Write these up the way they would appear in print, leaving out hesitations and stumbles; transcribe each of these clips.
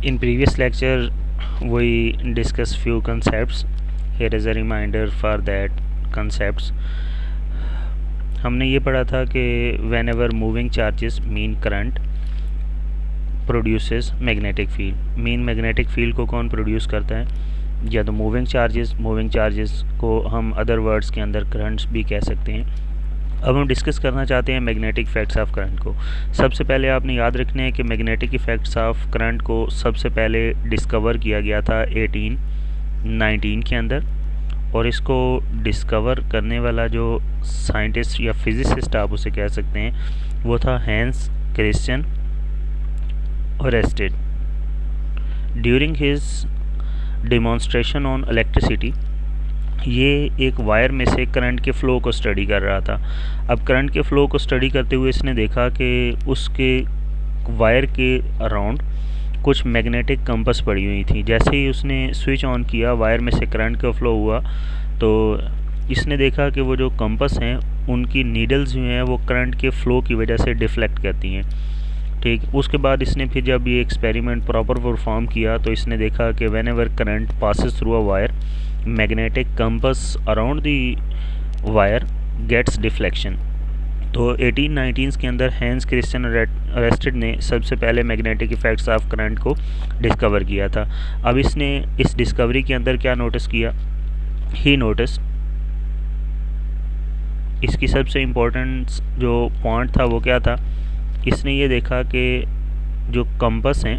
In previous lecture, we discussed few concepts. Here is a reminder for that concepts. हमने ये पढ़ा था कि whenever moving charges mean current produces magnetic field. mean magnetic field को कौन produce करता है? या तो moving charges को हम other words के अंदर currents भी कह सकते हैं. अब हम डिस्कस करना चाहते हैं मैग्नेटिक इफ़ेक्ट्स ऑफ करंट को. सबसे पहले आपने याद रखना है कि मैग्नेटिक इफ़ेक्ट्स ऑफ करंट को सबसे पहले डिस्कवर किया गया था 1819 के अंदर, और इसको डिस्कवर करने वाला जो साइंटिस्ट या फिजिसिस्ट आप उसे कह सकते हैं वो था Hans Christian Oersted. During his demonstration on electricity, ये एक वायर में से करंट के फ़्लो को स्टडी कर रहा था. अब करंट के फ़्लो को स्टडी करते हुए इसने देखा कि उसके वायर के अराउंड कुछ मैग्नेटिक कंपस पड़ी हुई थी. जैसे ही उसने स्विच ऑन किया, वायर में से करंट का फ़्लो हुआ, तो इसने देखा कि वो जो कंपस हैं उनकी नीडल्स जो हैं वो करंट के फ़्लो की वजह से डिफ्लेक्ट करती हैं. ठीक, उसके बाद इसने फिर जब ये एक्सपेरिमेंट प्रॉपर परफॉर्म किया तो इसने देखा कि whenever current passes through a wire, magnetic compass around the wire gets deflection. तो 1819 के अंदर हैंस क्रिश्चियन ओरेस्टेड ने सबसे पहले मैग्नेटिक इफ़ेक्ट्स ऑफ करंट को डिस्कवर किया था. अब इसने इस डिस्कवरी के अंदर क्या नोटिस किया? ही नोटिस, इसकी सबसे इम्पोर्टेंट जो पॉइंट था वो क्या था? इसने ये देखा कि जो कंपस हैं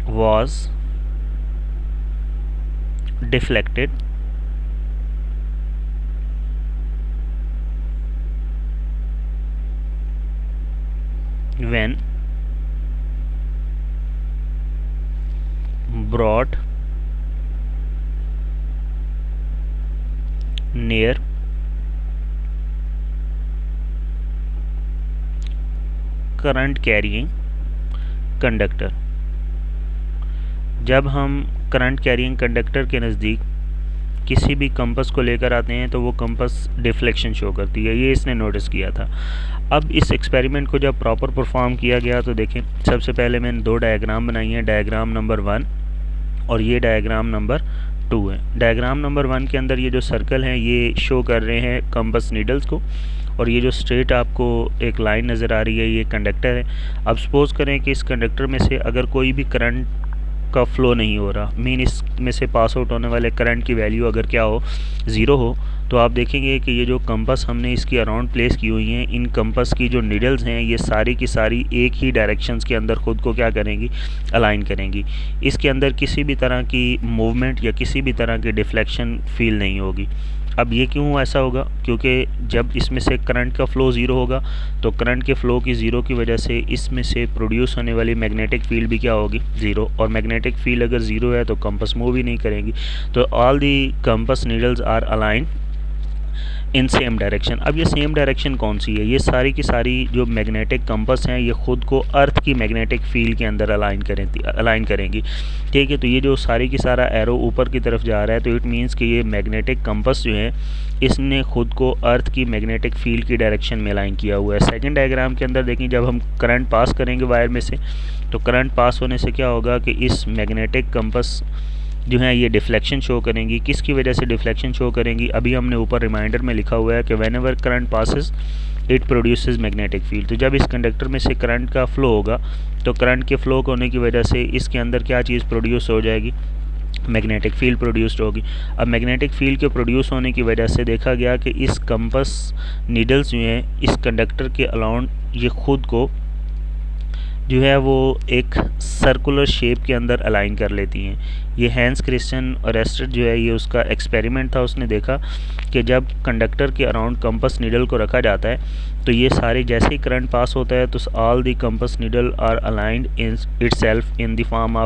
was deflected when brought near current carrying conductor. जब हम करंट कैरिंग कंडक्टर के नज़दीक किसी भी कंपस को लेकर आते हैं तो वो कंपस डिफ्लेक्शन शो करती है. ये इसने नोटिस किया था. अब इस एक्सपेरिमेंट को जब प्रॉपर परफॉर्म किया गया तो देखें, सबसे पहले मैंने दो डायग्राम बनाई हैं. डायग्राम नंबर 1 और ये डायग्राम नंबर 2 है. डायग्राम नंबर 1 के अंदर ये जो सर्कल हैं ये शो कर रहे हैं कंपस नीडल्स को, और ये जो स्ट्रेट आपको एक लाइन नज़र आ रही है ये कंडक्टर है. अब सपोज़ करें कि इस कंडक्टर में से अगर कोई भी करंट का फ़्लो नहीं हो रहा, मीन इसमें से पास आउट होने वाले करंट की वैल्यू अगर क्या हो, ज़ीरो हो, तो आप देखेंगे कि ये जो कंपस हमने इसकी अराउंड प्लेस की हुई हैं, इन कंपस की जो नीडल्स हैं ये सारी की सारी एक ही डायरेक्शंस के अंदर ख़ुद को क्या करेंगी? अलाइन करेंगी. इसके अंदर किसी भी तरह की मूवमेंट या किसी भी तरह की डिफ्लेक्शन फील नहीं होगी. अब ये क्यों ऐसा होगा? क्योंकि जब इसमें से करंट का फ़्लो ज़ीरो होगा तो करंट के फ़्लो की ज़ीरो की वजह से इसमें से प्रोड्यूस होने वाली मैग्नेटिक फील्ड भी क्या होगी? ज़ीरो. और मैग्नेटिक फील्ड अगर ज़ीरो है तो कंपस मूव ही नहीं करेंगी. तो all the compass needles are align in same direction. अब ये सेम डायरेक्शन कौन सी है? ये सारी की सारी जो मैग्नेटिक कंपस हैं ये ख़ुद को अर्थ की मैग्नेटिक फील्ड के अंदर अलाइन करेंगी. ठीक है, तो ये जो सारी की सारा एरो ऊपर की तरफ जा रहा है तो इट मीन्स कि ये मैग्नेटिक कंपस जो है इसने ख़ुद को अर्थ की मैग्नेटिक फील्ड की डायरेक्शन में अलाइन किया हुआ है. सेकंड डायग्राम के अंदर देखें, जब हम करंट पास करेंगे वायर में से तो करंट पास होने से क्या होगा कि इस मैग्नेटिक कंपस जो है ये डिफ्लेक्शन शो करेंगी. किसकी वजह से डिफ्लेक्शन शो करेंगी? अभी हमने ऊपर रिमाइंडर में लिखा हुआ है कि whenever current passes it produces magnetic field. तो जब इस कंडक्टर में से करंट का फ़्लो होगा तो करंट के फ़्लो होने की वजह से इसके अंदर क्या चीज़ प्रोड्यूस हो जाएगी? मैग्नेटिक फील्ड प्रोड्यूस्ड होगी. अब मैग्नेटिक फील्ड के प्रोड्यूस होने की वजह से देखा गया कि इस कंपस नीडल्स जो हैं इस कंडक्टर के अराउंड ये ख़ुद को जो है वो एक सर्कुलर शेप के अंदर अलाइन कर लेती हैं. ये हैंस क्रिश्चियन ओरेस्टेड जो है ये उसका एक्सपेरिमेंट था. उसने देखा कि जब कंडक्टर के अराउंड कंपस नीडल को रखा जाता है तो ये सारे जैसे ही करंट पास होता है तो all the compass needle are aligned in itself in the form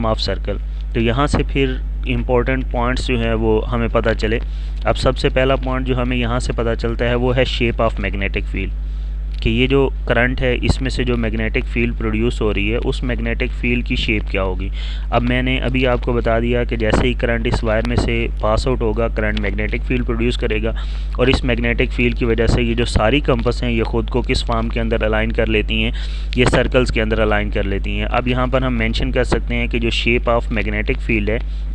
of circle. तो यहाँ से फिर इम्पोर्टेंट पॉइंट्स जो हैं वो हमें पता चले. अब सबसे पहला पॉइंट जो हमें यहाँ से पता चलता है वो है शेप ऑफ मैग्नेटिक फील्ड. कि ये जो करंट है इसमें से जो मैग्नेटिक फील्ड प्रोड्यूस हो रही है उस मैग्नेटिक फील्ड की शेप क्या होगी। अब मैंने अभी आपको बता दिया कि जैसे ही करंट इस वायर में से पास आउट होगा करंट मैग्नेटिक फील्ड प्रोड्यूस करेगा और इस मैग्नेटिक फील्ड की वजह से ये जो सारी कंपस हैं ये ख़ुद को किस फॉर्म के अंदर अलाइन कर लेती हैं, ये सर्कल्स के अंदर अलाइन कर लेती हैं। अब यहाँ पर हम मेंशन कर सकते हैं कि जो शेप ऑफ मैग्नेटिक फील्ड है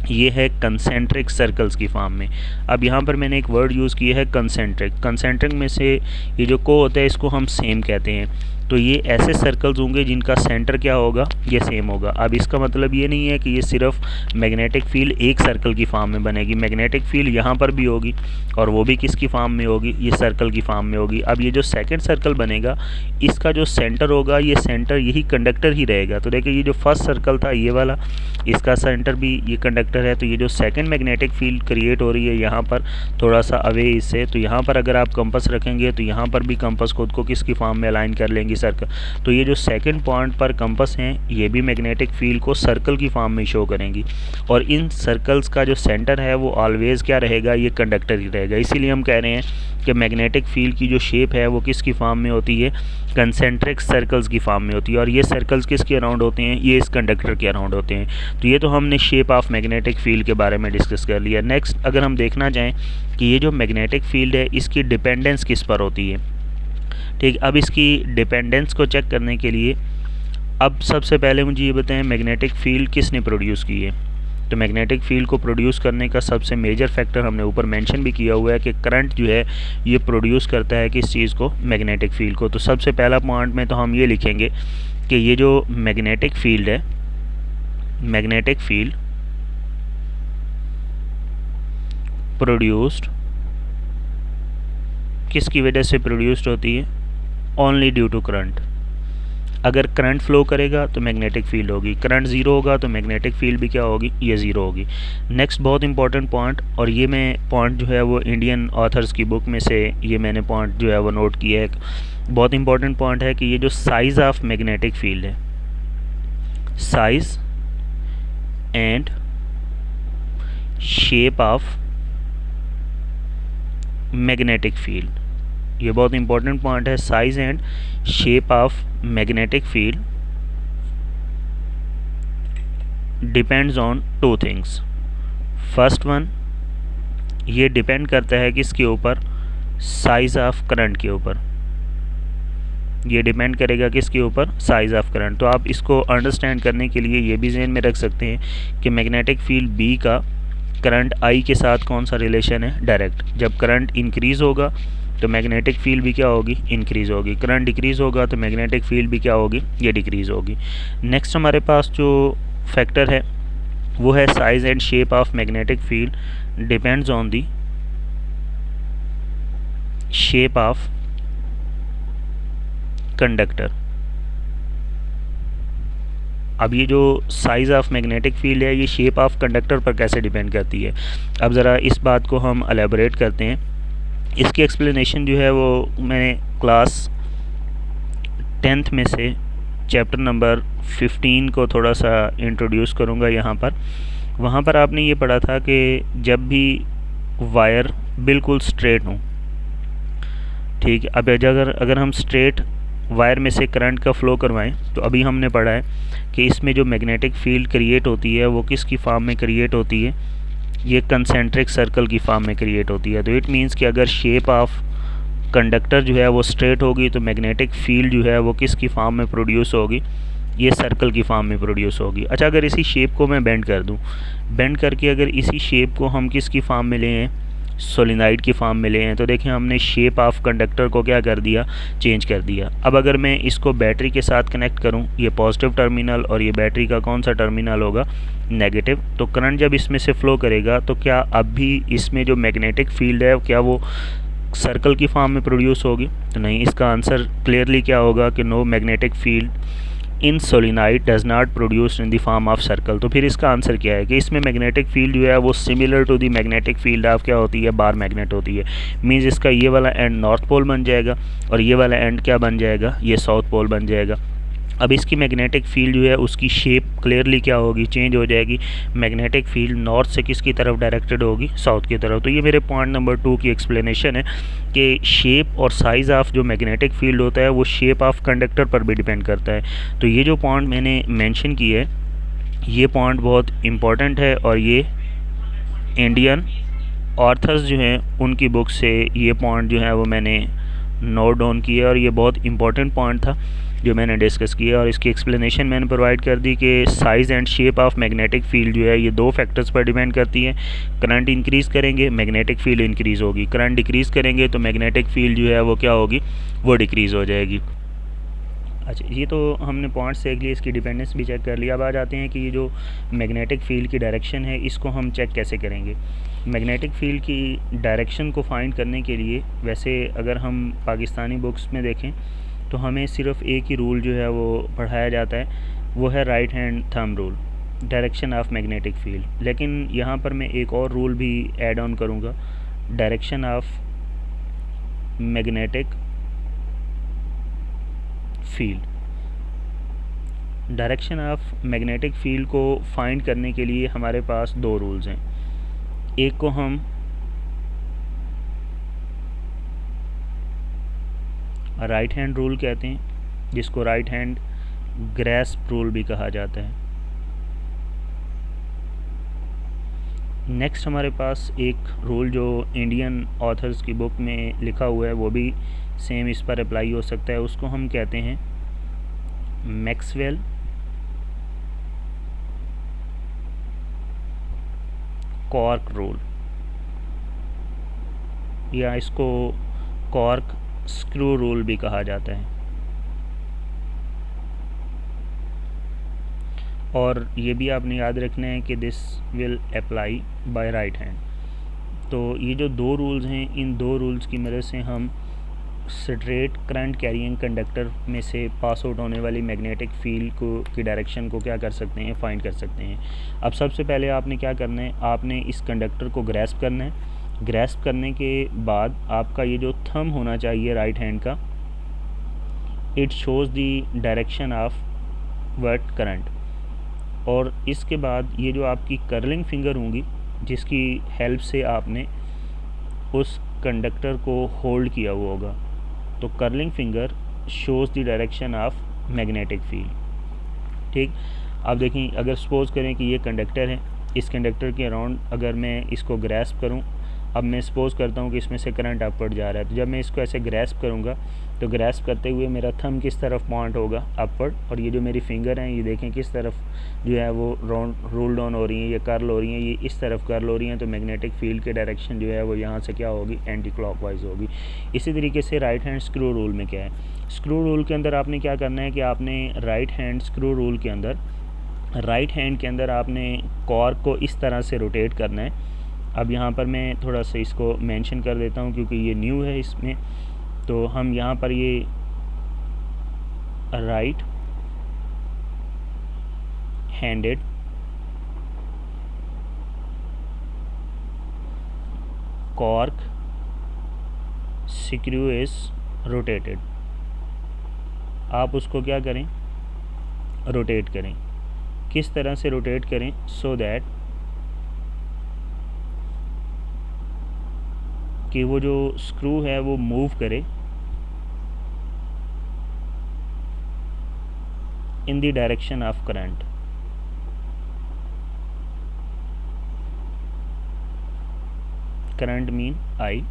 ये है कंसेंट्रिक सर्कल्स की फॉर्म में। अब यहाँ पर मैंने एक वर्ड यूज़ किया है कंसेंट्रिक। कंसेंट्रिक में से ये जो को होता है इसको हम सेम कहते हैं। तो ये ऐसे सर्कल्स होंगे जिनका सेंटर क्या होगा, ये सेम होगा। अब इसका मतलब ये नहीं है कि ये सिर्फ मैग्नेटिक फील्ड एक सर्कल की फॉर्म में बनेगी, मैग्नेटिक फील्ड यहाँ पर भी होगी और वो भी किसकी फॉर्म में होगी, ये सर्कल की फॉर्म में होगी। अब ये जो सेकंड सर्कल बनेगा इसका जो सेंटर होगा ये सेंटर यही कंडक्टर ही रहेगा। तो देखिए ये जो फर्स्ट सर्कल था ये वाला, इसका सेंटर भी ये कंडक्टर है। तो ये जो सेकंड मैग्नेटिक फील्ड क्रिएट हो रही है यहाँ पर थोड़ा सा अवे इससे, तो यहाँ पर अगर आप कंपास रखेंगे तो यहाँ पर भी कंपास खुद को किसकी फॉर्म में अलाइन कर लेंगी, सर्कल। तो ये जो सेकंड पॉइंट पर कंपास हैं ये भी मैग्नेटिक फील्ड को सर्कल की फॉर्म में शो करेंगी और इन सर्कल्स का जो सेंटर है वो ऑलवेज क्या रहेगा, ये कंडक्टर ही रहेगा। इसीलिए हम कह रहे हैं कि मैग्नेटिक फील्ड की जो शेप है वो किसकी फॉर्म में होती है, कंसेंट्रिक सर्कल्स की फॉर्म में होती है। और ये सर्कल्स किसके अराउंड होते हैं, ये इस कंडक्टर के अराउंड होते हैं। तो ये तो हमने शेप ऑफ मैग्नेटिक फील्ड के बारे में डिस्कस कर लिया। नेक्स्ट अगर हम देखना चाहें कि ये जो मैग्नेटिक फील्ड है इसकी डिपेंडेंस किस पर होती है, ठीक। अब इसकी डिपेंडेंस को चेक करने के लिए अब सबसे पहले मुझे ये बताएं मैग्नेटिक फील्ड किसने प्रोड्यूस की है। तो मैग्नेटिक फील्ड को प्रोड्यूस करने का सबसे मेजर फैक्टर हमने ऊपर मेंशन भी किया हुआ है कि करंट जो है ये प्रोड्यूस करता है किस चीज़ को, मैग्नेटिक फील्ड को। तो सबसे पहला पॉइंट में तो हम ये लिखेंगे कि ये जो मैग्नेटिक फील्ड है, मैग्नेटिक फील्ड प्रोड्यूस्ड किसकी वजह से प्रोड्यूस्ड होती है, ओनली ड्यू टू करंट। अगर करंट फ्लो करेगा तो मैग्नेटिक फील्ड होगी, करंट ज़ीरो होगा तो मैग्नेटिक फील्ड भी क्या होगी, ये ज़ीरो होगी। नेक्स्ट बहुत इंपॉर्टेंट पॉइंट, और ये मैं पॉइंट जो है वो इंडियन ऑथर्स की बुक में से ये मैंने पॉइंट जो है वो नोट किया है, बहुत इंपॉर्टेंट पॉइंट है कि ये जो साइज़ ऑफ मैग्नेटिक फील्ड है, size and shape of magnetic field, ये बहुत इंपॉर्टेंट पॉइंट है। Size and shape of magnetic field depends on two things. First one, ये डिपेंड करता है किसके ऊपर, साइज़ ऑफ करंट के ऊपर। ये डिपेंड करेगा किसके ऊपर, साइज़ ऑफ करंट। तो आप इसको अंडरस्टैंड करने के लिए ये भी ज़हन में रख सकते हैं कि मैग्नेटिक फील्ड बी का करंट आई के साथ कौन सा रिलेशन है, डायरेक्ट। जब करंट इंक्रीज़ होगा तो मैग्नेटिक फील्ड भी क्या होगी, इंक्रीज़ होगी। करंट डिक्रीज़ होगा तो मैग्नेटिक फील्ड भी क्या होगी, ये डिक्रीज़ होगी। नेक्स्ट हमारे पास जो फैक्टर है वो है size and shape of magnetic field depends on the shape of conductor. अब ये जो साइज़ ऑफ मैग्नेटिक फील्ड है ये शेप ऑफ कंडक्टर पर कैसे डिपेंड करती है, अब ज़रा इस बात को हम एलेबोरेट करते हैं। इसकी एक्सप्लेनेशन जो है वो मैंने क्लास 10th में से चैप्टर नंबर 15 को थोड़ा सा इंट्रोड्यूस करूँगा यहाँ पर। वहाँ पर आपने ये पढ़ा था कि जब भी वायर बिल्कुल स्ट्रेट हो, ठीक है, अब अगर हम स्ट्रेट वायर में से करंट का फ़्लो करवाएं तो अभी हमने पढ़ा है कि इसमें जो मैग्नेटिक फील्ड क्रिएट होती है वो किसकी फॉर्म में क्रिएट होती है, ये कंसेंट्रिक सर्कल की फॉर्म में क्रिएट होती है। तो इट मीन्स कि अगर शेप ऑफ कंडक्टर जो है वो स्ट्रेट होगी तो मैग्नेटिक फील्ड जो है वो किसकी फॉर्म में प्रोड्यूस होगी, ये सर्कल की फॉर्म में प्रोड्यूस होगी। अच्छा, अगर इसी शेप को मैं बेंड कर दूं, बेंड करके अगर इसी शेप को हम किसकी फॉर्म में ले हैं, सोलिनॉइड की फॉर्म में ले हैं, तो देखें हमने शेप ऑफ कंडक्टर को क्या कर दिया, चेंज कर दिया। अब अगर मैं इसको बैटरी के साथ कनेक्ट करूं, ये पॉजिटिव टर्मिनल और ये बैटरी का कौन सा टर्मिनल होगा, नेगेटिव। तो करंट जब इसमें से फ़्लो करेगा तो क्या अब भी इसमें जो मैग्नेटिक फील्ड है क्या वो सर्कल की फॉर्म में प्रोड्यूस होगी, तो नहीं। इसका आंसर क्लियरली क्या होगा कि no magnetic field in solenoid does not produce in the form of circle. तो फिर इसका आंसर क्या है कि इसमें मैग्नेटिक फील्ड जो है वो similar to the magnetic field of क्या होती है, बार मैग्नेट होती है। मीन्स इसका ये वाला एंड नॉर्थ पोल बन जाएगा और ये वाला एंड क्या बन जाएगा, ये साउथ पोल बन जाएगा। अब इसकी मैग्नेटिक फील्ड जो है उसकी शेप क्लियरली क्या होगी, चेंज हो जाएगी। मैग्नेटिक फील्ड नॉर्थ से किसकी तरफ डायरेक्टेड होगी, साउथ की तरफ। तो ये मेरे पॉइंट नंबर 2 की एक्सप्लेनेशन है कि शेप और साइज़ ऑफ जो मैग्नेटिक फील्ड होता है वो शेप ऑफ कंडक्टर पर भी डिपेंड करता है। तो ये जो पॉइंट मैंने मेंशन किया है ये पॉइंट बहुत इम्पॉर्टेंट है और ये इंडियन ऑथर्स जो हैं उनकी बुक से ये पॉइंट जो है वो मैंने नोट डाउन किया और ये बहुत इंपॉर्टेंट पॉइंट था जो मैंने डिस्कस किया। और इसकी एक्सप्लेनेशन मैंने प्रोवाइड कर दी कि size and shape of magnetic field जो है ये 2 फैक्टर्स पर डिपेंड करती है। करंट इंक्रीज़ करेंगे मैग्नेटिक फील्ड इंक्रीज़ होगी, करंट डिक्रीज़ करेंगे तो मैग्नेटिक फील्ड जो है वो क्या होगी, वो डिक्रीज़ हो जाएगी। अच्छा, ये तो हमने पॉइंट्स देख लिए, इसकी डिपेंडेंस भी चेक कर लिया। अब आ जाते हैं कि ये जो मैग्नेटिक फील्ड की डायरेक्शन है इसको हम चेक कैसे करेंगे। मैग्नेटिक फील्ड की डायरेक्शन को फाइंड करने के लिए वैसे अगर हम पाकिस्तानी बुक्स में देखें तो हमें सिर्फ एक ही रूल जो है वो पढ़ाया जाता है, वो है right hand thumb rule, direction of magnetic field. लेकिन यहाँ पर मैं एक और रूल भी ऐड ऑन करूँगा, direction of magnetic field. Direction of magnetic field को फाइंड करने के लिए हमारे पास 2 रूल्स हैं। एक को हम राइट हैंड रूल कहते हैं, जिसको राइट हैंड ग्रैस्प रूल भी कहा जाता है। नेक्स्ट हमारे पास एक रूल जो इंडियन ऑथर्स की बुक में लिखा हुआ है वो भी सेम इस पर अप्लाई हो सकता है, उसको हम कहते हैं मैक्सवेल कॉर्क रूल, या इसको कॉर्क स्क्रू रूल भी कहा जाता है। और ये भी आपने याद रखना है कि this will apply bye right hand. तो ये जो 2 रूल्स हैं, इन 2 रूल्स की मदद से हम स्ट्रेट करंट कैरिंग कंडक्टर में से पास आउट होने वाली मैग्नेटिक फील्ड की डायरेक्शन को क्या कर सकते हैं, फाइंड कर सकते हैं। अब सबसे पहले आपने क्या करना है, आपने इस कंडक्टर को ग्रैस्प करना है। ग्रैस्प करने के बाद आपका ये जो थंब होना चाहिए राइट हैंड का, it shows the direction of वर्ट करंट। और इसके बाद ये जो आपकी कर्लिंग फिंगर होंगी जिसकी हेल्प से आपने उस कंडक्टर को होल्ड किया हुआ होगा, तो curling finger shows the direction of magnetic field. ठीक, अब देखें, अगर सपोज़ करें कि ये कंडक्टर है, इस कंडक्टर के अराउंड अगर मैं इसको ग्रैस्प करूं, अब मैं सपोज़ करता हूं कि इसमें से करंट अपवर्ड जा रहा है, तो जब मैं इसको ऐसे ग्रैस्प करूंगा तो ग्रैस्प करते हुए मेरा थंब किस तरफ पॉइंट होगा, अपवर्ड, और ये जो मेरी फिंगर हैं ये देखें किस तरफ जो है वो रोल डाउन हो रही हैं, ये कर्ल हो रही हैं, ये इस तरफ कर्ल हो रही हैं। तो मैग्नेटिक फील्ड की डायरेक्शन जो है वो यहाँ से क्या होगी, एंटी क्लॉकवाइज होगी। इसी तरीके से राइट हैंड स्क्रू रूल में क्या है, स्क्रू रूल के अंदर आपने क्या करना है कि आपने राइट हैंड स्क्रू रूल के अंदर राइट हैंड के अंदर आपने कॉर्क को इस तरह से रोटेट करना है। अब यहाँ पर मैं थोड़ा सा इसको मेंशन कर देता हूँ क्योंकि ये न्यू है इसमें। तो हम यहाँ पर ये right handed cork screw is rotated, आप उसको क्या करें, रोटेट करें। किस तरह से रोटेट करें, सो दैट कि वो जो स्क्रू है वो मूव करे in the direction of current. Current mean I,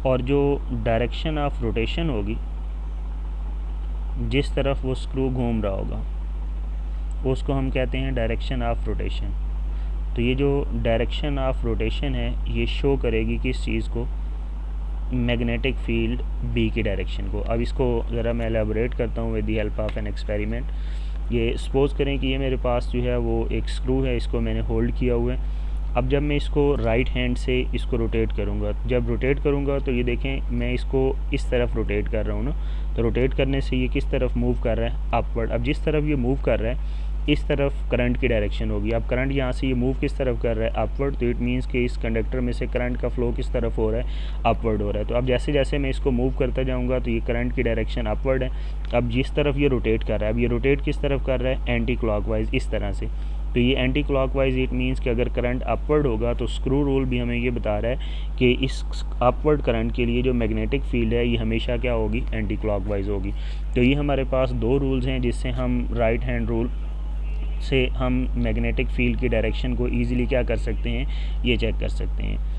और जो डायरेक्शन ऑफ रोटेशन होगी, जिस तरफ वो स्क्रू घूम रहा होगा, उसको हम कहते हैं डायरेक्शन ऑफ रोटेशन। तो ये जो डायरेक्शन ऑफ रोटेशन है ये शो करेगी किस चीज़ को, मैग्नेटिक फील्ड बी की डायरेक्शन को। अब इसको ज़रा मैं एलेबोरेट करता हूँ with the help of an experiment. ये सपोज़ करें कि ये मेरे पास जो है वो एक स्क्रू है, इसको मैंने होल्ड किया हुआ है। अब जब मैं इसको राइट हैंड से इसको रोटेट करूँगा, जब रोटेट करूँगा तो ये देखें मैं इसको इस तरफ रोटेट कर रहा हूँ ना, तो रोटेट करने से ये किस तरफ मूव कर रहा है, अपवर्ड। अब जिस तरफ ये मूव कर रहा है इस तरफ करंट की डायरेक्शन होगी। अब करंट यहाँ से ये मूव किस तरफ कर रहा है, अपवर्ड, तो इट मीन्स कि इस कंडक्टर में से करंट का फ्लो किस तरफ हो रहा है, अपवर्ड हो रहा है। तो अब जैसे जैसे मैं इसको मूव करता जाऊँगा तो ये करंट की डायरेक्शन अपवर्ड है। अब जिस तरफ ये रोटेट कर रहा है, अब ये रोटेट किस तरफ कर रहा है, एंटी क्लॉकवाइज, इस तरह से। तो ये एंटी क्लॉकवाइज इट मीन्स कि अगर करंट अपवर्ड होगा तो स्क्रू रूल भी हमें ये बता रहा है कि इस अपवर्ड करंट के लिए जो मैग्नेटिक फील्ड है ये हमेशा क्या होगी, एंटी क्लॉकवाइज होगी। तो ये हमारे पास दो रूल्स हैं जिससे हम राइट हैंड रूल से हम मैग्नेटिक फील्ड की डायरेक्शन को ईज़िली क्या कर सकते हैं, ये चेक कर सकते हैं।